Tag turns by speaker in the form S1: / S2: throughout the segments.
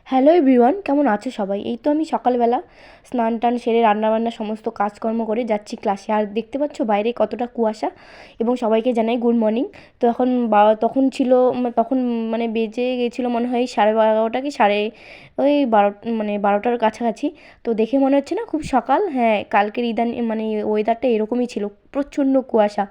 S1: Hello everyone, কেমন আছো সবাই? এই তো আমি সকালবেলা স্নান টান সেরে রান্নাবান্না সমস্ত কাজকর্ম করে যাচ্ছি ক্লাসে। আর দেখতে পাচ্ছ বাইরে কতটা কুয়াশা, এবং সবাইকে জানাই গুড মর্নিং। তো এখন তখন ছিল তখন মানে বেজে গেছিলো মনে হয় 11:30 কি ওই 12টার কাছাকাছি। তো দেখে মনে হচ্ছে না খুব সকাল? হ্যাঁ, কালকের মানে ওয়েদারটা এরকমই ছিল, প্রচণ্ড কুয়াশা।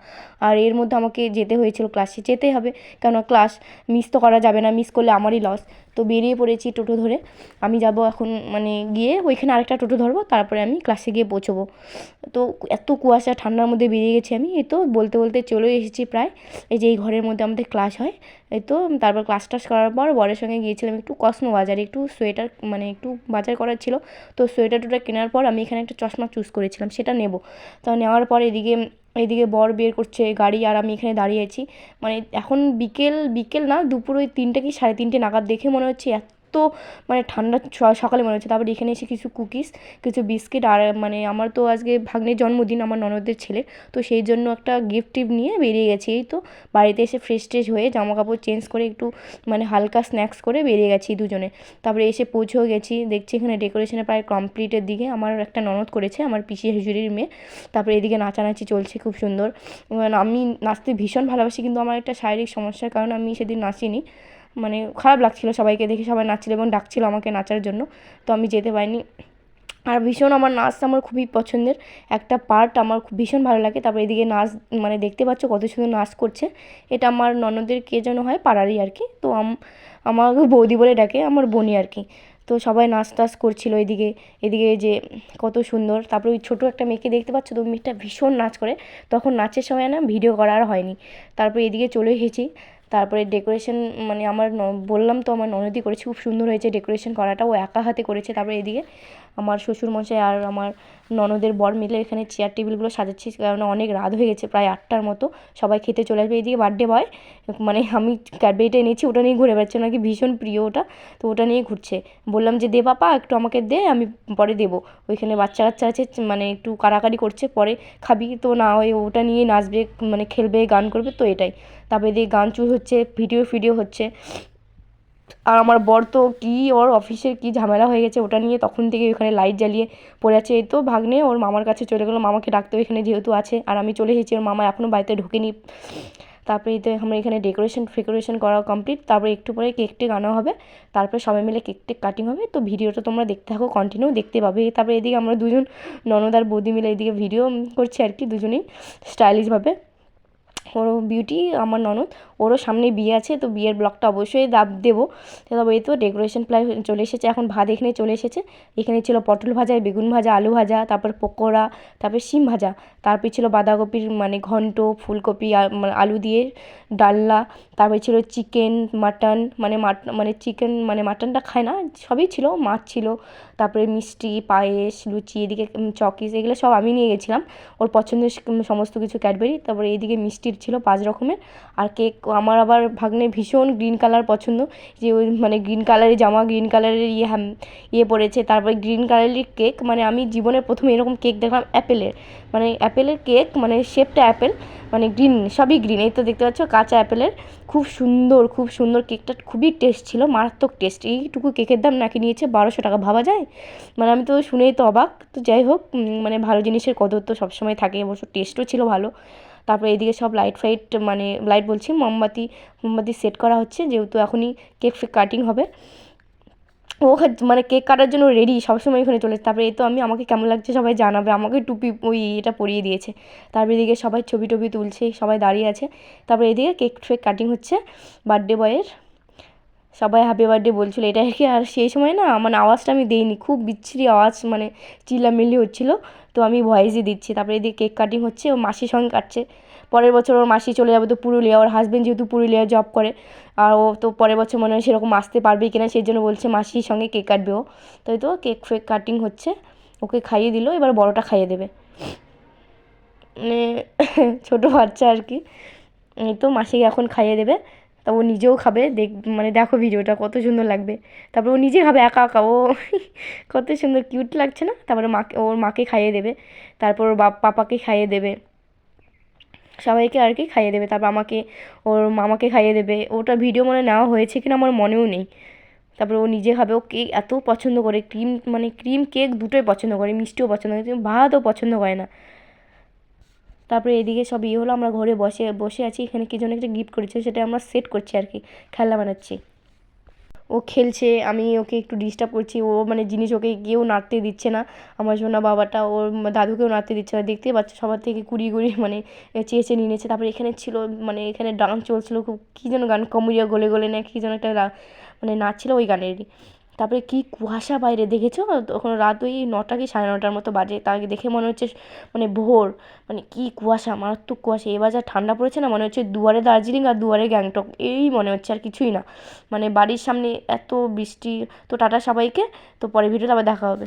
S1: আর এর মধ্যে আমাকে যেতে হয়েছিল ক্লাসে, যেতেই হবে, কেন ক্লাস মিস তো করা যাবে না, মিস করলে আমারই লস। তো বেরিয়ে পড়েছি টোটো ধরে। আমি যাব এখন, মানে গিয়ে ওইখানে আরেকটা টোটো ধরবো, তারপরে আমি ক্লাসে গিয়ে পৌঁছবো। তো এত কুয়াশা, ঠান্ডার মধ্যে বেরিয়ে গেছি আমি। এই তো বলতে বলতে চলে এসেছি প্রায়। এই যে এই ঘরের মধ্যে আমাদের ক্লাস হয়। এই তো তারপর ক্লাস টাস করার পর বরের সঙ্গে গিয়েছিলাম একটু কসমো বাজারে, একটু সোয়েটার, মানে একটু বাজার করার ছিল। তো সোয়েটার টোয়েটার কেনার পর আমি এখানে একটা চশমা চুজ করেছিলাম, সেটা নেব। তো নেওয়ার পর এদিকে বর বের করছে গাড়ি, আর আমি এখানে দাঁড়িয়ে আছি। মানে এখন বিকেল বিকেল না, দুপুর ওই 3টে কি 3:30 নাগাদ। দেখে মনে হচ্ছে এত মানে ঠান্ডা সকালে মনে হচ্ছে। তারপর এখানে এসে কিছু কুকিজ, কিছু বিস্কিট, আর মানে আমার তো আজকে ভাগ্নের জন্মদিন, আমার ননদের ছেলে। তো সেই জন্য একটা গিফট টিফট নিয়ে বেরিয়ে গেছি। এই তো বাড়িতে এসে ফ্রেশ ট্রেশ হয়ে জামা কাপড় চেঞ্জ করে একটু মানে হালকা স্ন্যাক্স করে বেরিয়ে গেছি দুজনে। তারপরে এসে পৌঁছেও গেছি, দেখছি এখানে ডেকোরেশনে প্রায় কমপ্লিটের দিকে। আমার একটা ননদ করেছে, আমার পিসি শাশুড়ির মেয়ে। তারপরে এদিকে নাচানাচি চলছে খুব সুন্দর। আমি নাচতে ভীষণ ভালোবাসি, কিন্তু আমার একটা শারীরিক সমস্যার কারণে আমি সেদিন নাচিনি। মানে খারাপ লাগছিলো সবাইকে দেখে, সবাই নাচছিল এবং ডাকছিল আমাকে নাচার জন্য। তো আমি যেতে পারিনি। আর ভীষণ আমার নাচটা আমার খুবই পছন্দের একটা পার্ট, আমার খুব ভীষণ ভালো লাগে। তারপর এদিকে নাচ, মানে দেখতে পাচ্ছ কত সুন্দর নাচ করছে। এটা আমার ননদের কে যেন হয়, পাড়ারই আর কি। তো আমাকে বৌদি বলে ডাকে, আমার বোনই আর কি। তো সবাই নাচ টাচ করছিল এদিকে। এদিকে যে কত সুন্দর। তারপরে ওই ছোটো একটা মেয়েকে দেখতে পাচ্ছ তো, মেয়েটা ভীষণ নাচ করে। তখন নাচের সময় না ভিডিও করা আর হয়নি। তারপরে এদিকে চলে এসেছি। তারপরে ডেকোরেশন, মানে বললাম তো আমার ননদই করেছে, খুব সুন্দর হয়েছে ডেকোরেশন করাটা, ও একা হাতে করেছে। তারপরে এদিকে আমার শ্বশুরমশাই আর আমার ননদের বর মিলে এখানে চেয়ার টেবিলগুলো সাজাচ্ছি, কারণ অনেক রাত হয়ে গেছে, প্রায় 8টার মতো। সবাই খেতে চলে আসবে। এদিকে বার্থডে বয়, মানে আমি ক্যাডবেরিটা এনেছি, ওটা নিয়ে ঘুরে বেড়াচ্ছে, নাকি ভীষণ প্রিয় ওটা। তো ওটা নিয়ে ঘুরছে। বললাম যে দে পাপা একটু আমাকে দে, আমি পরে দেবো। ওইখানে বাচ্চা কাচ্চা আছে, মানে একটু কাড়াকাড়ি করছে, পরে খাবি তো না, ওই ওটা নিয়ে নাচবে, মানে খেলবে, গান করবে, তো এটাই। তারপরে এদিকে গান চুর হচ্ছে, ভিডিও হচ্ছে। আর আমার বর তো কী, ওর অফিসের কী ঝামেলা হয়ে গেছে ওটা নিয়ে, তখন থেকে ওখানে লাইট জ্বালিয়ে পড়ে আছে। এই তো ভাগ্নে ওর মামার কাছে চলে গেলো, মামাকে ডাকতে এখানে যেহেতু আছে। আর আমি চলে এসেছি, ওর মামা এখনও বাড়িতে ঢোকেনি। তারপরে এই তো আমরা এখানে ডেকোরেশন করা কমপ্লিট। তারপরে একটু পরে কেক টেক আনা হবে। তারপরে সবাই মিলে কেক টেক কাটিং হবে। তো ভিডিওটা তোমরা দেখতে থাকো, কন্টিনিউ দেখতে পাবে। তারপরে এদিকে আমরা দুজন ননদ আর বৌদি মিলে এদিকে ভিডিও করছি আর কি, দুজনেই স্টাইলিশভাবে। ওরও বিউটি আমার ননদ, ওরও সামনে বিয়ে আছে, তো বিয়ের ব্লগটা অবশ্যই দেবো। তবে এই তো ডেকোরেশন প্রায় চলে এসেছে। এখন ভাত এখানে চলে এসেছে। এখানে ছিল পটল ভাজা, বেগুন ভাজা, আলু ভাজা, তারপর পকোড়া, তারপর শিম ভাজা। তারপরে ছিল বাঁধাকপির মানে ঘন্ট, ফুলকপি মানে আলু দিয়ে ডালনা। তারপরে ছিল চিকেন, মাটন, মানে চিকেন মানে মাটনটা খায় না, সবই ছিল, মাছ ছিল। তারপরে মিষ্টি, পায়েস, লুচি, এদিকে চকিস, এগুলো সব আমি নিয়ে গেছিলাম, ওর পছন্দের সমস্ত কিছু ক্যাডবেরি। তারপরে এইদিকে মিষ্টির ছিল 5 রকমের। আর কেক, আমার আবার ভাগ্নে ভীষণ গ্রিন কালার পছন্দ, যে ওই মানে গ্রিন কালারের জামা, গ্রিন কালারের ইয়ে পরেছে। তারপরে গ্রিন কালারের কেক, মানে আমি জীবনে প্রথমে এরকম কেক দেখলাম অ্যাপেলের, মানে অ্যাপেলের কেক, মানে শেপটা অ্যাপেল, মানে গ্রিন, সবই গ্রিন। এই তো দেখতে পাচ্ছ কাঁচা অ্যাপেলের, খুব সুন্দর খুব সুন্দর। কেকটা খুবই টেস্ট ছিল, মারাত্মক টেস্ট। এইটুকু কেকের দাম নাকি নিয়েছে 1200 টাকা, ভাবা যায়? মানে আমি তো শুনেই তো অবাক। তো যাই হোক, মানে ভালো জিনিসের কদর তো সবসময় থাকে, অবশ্য টেস্টও ছিল ভালো। তারপরে এদিকে সব লাইট ফাইট, মানে লাইট বলছি, মোমবাতি সেট করা হচ্ছে, যেহেতু এখনই কেক ফেক কাটিং হবে। ও মানে কেক কাটার জন্য রেডি, সবসময় ওখানে চলে। তারপরে এই তো আমাকে কেমন লাগছে সবাই জানাবে, আমাকে টুপি ওই এটা পরিয়ে দিয়েছে। তারপরে এদিকে সবাই ছবি টবি তুলছে, সবাই দাঁড়িয়ে আছে। তারপরে এদিকে কেক ফেক কাটিং হচ্ছে বার্থডে বয়ের। সবাই হ্যাপি বার্থডে বলছিলো, এটা আর কি। আর সেই সময় না মানে আওয়াজটা আমি দিইনি, খুব বিচ্ছিরি আওয়াজ, মানে চিল্লামিল্লি হচ্ছিলো। তো আমি ভয়েসই দিচ্ছি। তারপরে এদিকে কেক কাটিং হচ্ছে, ও মাসির সঙ্গে কাটছে। পরের বছর ওর মাসি চলে যাবে তো পুরুলিয়া, ওর হাজবেন্ড যেহেতু পুরুলিয়ায় জব করে। আর ও তো পরের বছর মনে হয় সেরকম আসতে পারবে কিনা, সেই জন্য বলছে মাসির সঙ্গে কেক কাটবে ও। তাই তো কেক ফেক কাটিং হচ্ছে, ওকে খাইয়ে দিল, এবার বড়টা খাইয়ে দেবে, মানে ছোটো বাচ্চা আর কি। এই তো মাসিকে এখন খাইয়ে দেবে। তা ও নিজেও খাবে, মানে দেখো ভিডিওটা কত সুন্দর লাগবে। তারপর ও নিজে খাবে একা একা, ও কত সুন্দর কিউট লাগছে না? তারপরে ওর মাকে খাইয়ে দেবে। তারপর ওর পাপাকে খাইয়ে দেবে, সবাইকে আর কি খাইয়ে দেবে। তারপর ওর মামাকে খাইয়ে দেবে। ওটা ভিডিও মনে নেওয়া হয়েছে কিনা আমার মনেও নেই। তারপরে ও নিজে খাবে, ও কেক এত পছন্দ করে, ক্রিম কেক দুটোই পছন্দ করে, মিষ্টিও পছন্দ করে, কিন্তু ভাতও পছন্দ করে না। তারপরে এদিকে সব হলো, আমরা ঘরে বসে বসে আছি, এখানে কি জন্য একটা গিফট করেছে সেটা আমরা সেট করছি আর কি, খেলনা বানাচ্ছি। ও খেলছে, আমি ওকে একটু ডিস্টার্ব করছি, ও জিনিস ওকে কেউ নাড়তে দিচ্ছে না, আমার সোনা বাবাটা ওর দাদুকেও নাড়তে দিচ্ছে না, দেখতেই পাচ্ছ সবার থেকে কুড়িয়ে কুড়িয়ে চেয়ে চেয়ে নিয়ে নিচ্ছে। তারপরে এখানে ছিল, এখানে ডান্স চলছিল, খুব কী যেন গান, কমরিয়া গলে গলে না কী যেন একটা নাচ ছিল ওই গানেরই। তারপরে কী কুয়াশা বাইরে দেখেছো, তখন রাত ওই 9টা কি 9:30টার মতো বাজে, তাকে দেখে মনে হচ্ছে ভোর, কী কুয়াশা, মারাত্মক কুয়াশা। এবার যা ঠান্ডা পড়েছে না, মনে হচ্ছে দুয়ারে দার্জিলিং আর দুয়ারে গ্যাংটক, এই মনে হচ্ছে, আর কিছুই না। বাড়ির সামনে এত বৃষ্টি। তো টাটা সবাইকে, তো পরের ভিডিওতে আবার দেখা হবে।